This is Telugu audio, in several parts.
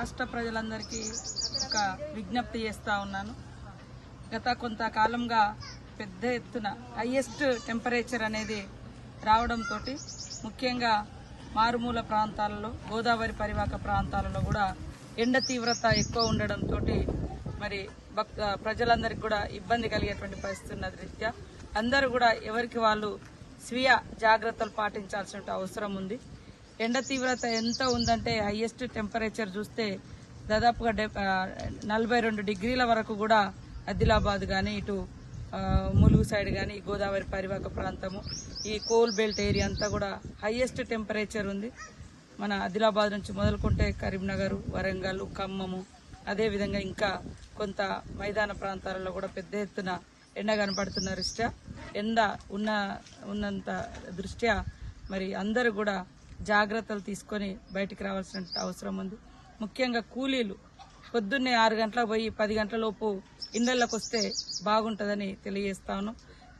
రాష్ట్ర ప్రజలందరికీ ఒక విజ్ఞప్తి చేస్తా ఉన్నాను. గత కొంతకాలంగా పెద్ద ఎత్తున హైయెస్ట్ టెంపరేచర్ అనేది రావడంతో ముఖ్యంగా మారుమూల ప్రాంతాలలో గోదావరి పరివాహక ప్రాంతాలలో కూడా ఎండ తీవ్రత ఎక్కువ ఉండడంతో మరి ప్రజలందరికీ కూడా ఇబ్బంది కలిగేటువంటి పరిస్థితి ఉన్న దృష్ట్యా అందరూ కూడా ఎవరికి వాళ్ళు స్వీయ జాగ్రత్తలు పాటించాల్సిన అవసరం ఉంది. ఎండ తీవ్రత ఎంత ఉందంటే హైయెస్ట్ టెంపరేచర్ చూస్తే దాదాపుగా 42 డిగ్రీల వరకు కూడా ఆదిలాబాద్ కానీ ఇటు ములుగు సైడ్ కానీ గోదావరి పరివాహక ప్రాంతము ఈ కోల్ బెల్ట్ ఏరియా అంతా కూడా హైయెస్ట్ టెంపరేచర్ ఉంది. మన ఆదిలాబాద్ నుంచి మొదలుకుంటే కరీంనగర్, వరంగల్, ఖమ్మము, అదేవిధంగా ఇంకా కొంత మైదాన ప్రాంతాలలో కూడా పెద్ద ఎత్తున ఎండ కనపడుతున్న దృష్ట్యా ఎండ ఉన్నంత దృష్ట్యా మరి అందరూ కూడా జాగ్రత్తలు తీసుకొని బయటికి రావాల్సిన అవసరం ఉంది. ముఖ్యంగా కూలీలు పొద్దున్నే 6 గంటలకు పోయి 10 గంటల లోపు ఇండ్లలోకి వస్తే బాగుంటుందని తెలియజేస్తాను.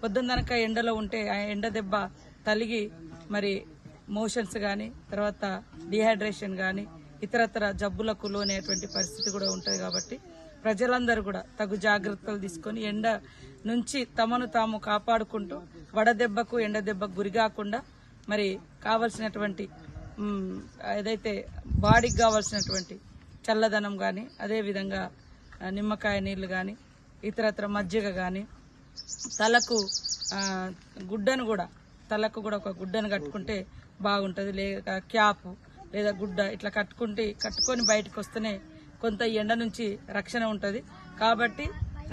పొద్దున్ననక ఎండలో ఉంటే ఆ ఎండ దెబ్బ తలిగి మరి మోషన్స్ కానీ తర్వాత డిహైడ్రేషన్ కానీ ఇతరత్ర జబ్బులకు లోనేటువంటి పరిస్థితి కూడా ఉంటుంది. కాబట్టి ప్రజలందరూ కూడా తగు జాగ్రత్తలు తీసుకొని ఎండ నుంచి తమను తాము కాపాడుకుంటూ వడదెబ్బకు ఎండ దెబ్బకు గురికాకుండా మరి కావలసినటువంటి ఏదైతే బాడీకి కావాల్సినటువంటి చల్లదనం కానీ అదేవిధంగా నిమ్మకాయ నీళ్లు కానీ ఇతరత్ర మజ్జిగ కానీ తలకు కూడా ఒక గుడ్డను కట్టుకుంటే బాగుంటుంది. లేదా క్యాప్ లేదా గుడ్డ ఇట్లా కట్టుకొని బయటకు వస్తేనే కొంత ఎండ నుంచి రక్షణ ఉంటుంది. కాబట్టి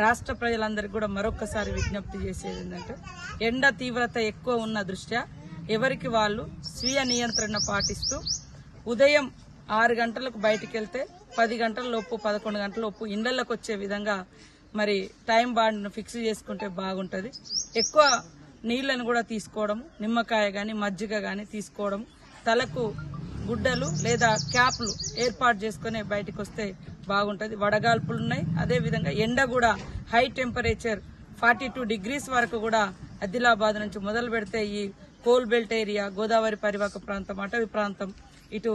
రాష్ట్ర ప్రజలందరికీ కూడా మరొకసారి విజ్ఞప్తి చేసేది ఏంటంటే ఎండ తీవ్రత ఎక్కువ ఉన్న దృష్ట్యా ఎవరికి వాళ్ళు స్వీయ నియంత్రణ పాటిస్తూ ఉదయం 6 గంటలకు బయటికి వెళ్తే 10 గంటల లోపు 11 గంటల లోపు ఇండ్లలోకి వచ్చే విధంగా మరి టైం బాండ్ను ఫిక్స్ చేసుకుంటే బాగుంటుంది. ఎక్కువ నీళ్లను కూడా తీసుకోవడం, నిమ్మకాయ కానీ మజ్జిగ కానీ తీసుకోవడం, తలకు గుడ్డలు లేదా క్యాప్లు ఏర్పాటు చేసుకుని బయటకు వస్తే బాగుంటుంది. వడగాల్పులు ఉన్నాయి. అదేవిధంగా ఎండ కూడా హై టెంపరేచర్ 42 డిగ్రీస్ వరకు కూడా ఆదిలాబాద్ నుంచి మొదలు పెడితే ఈ కోల్ బెల్ట్ ఏరియా, గోదావరి పరివాహక ప్రాంతం, అటవీ ప్రాంతం ఇటు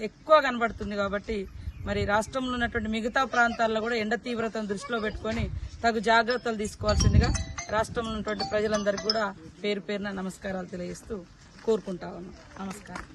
ఎక్కువ కనబడుతుంది. కాబట్టి మరి రాష్ట్రంలో ఉన్నటువంటి మిగతా ప్రాంతాల్లో కూడా ఎండ తీవ్రతను దృష్టిలో పెట్టుకుని తగు జాగ్రత్తలు తీసుకోవాల్సిందిగా రాష్ట్రంలో ఉన్నటువంటి ప్రజలందరికీ కూడా పేరు పేరున నమస్కారాలు తెలియజేస్తూ కోరుకుంటా ఉన్నాం. నమస్కారం.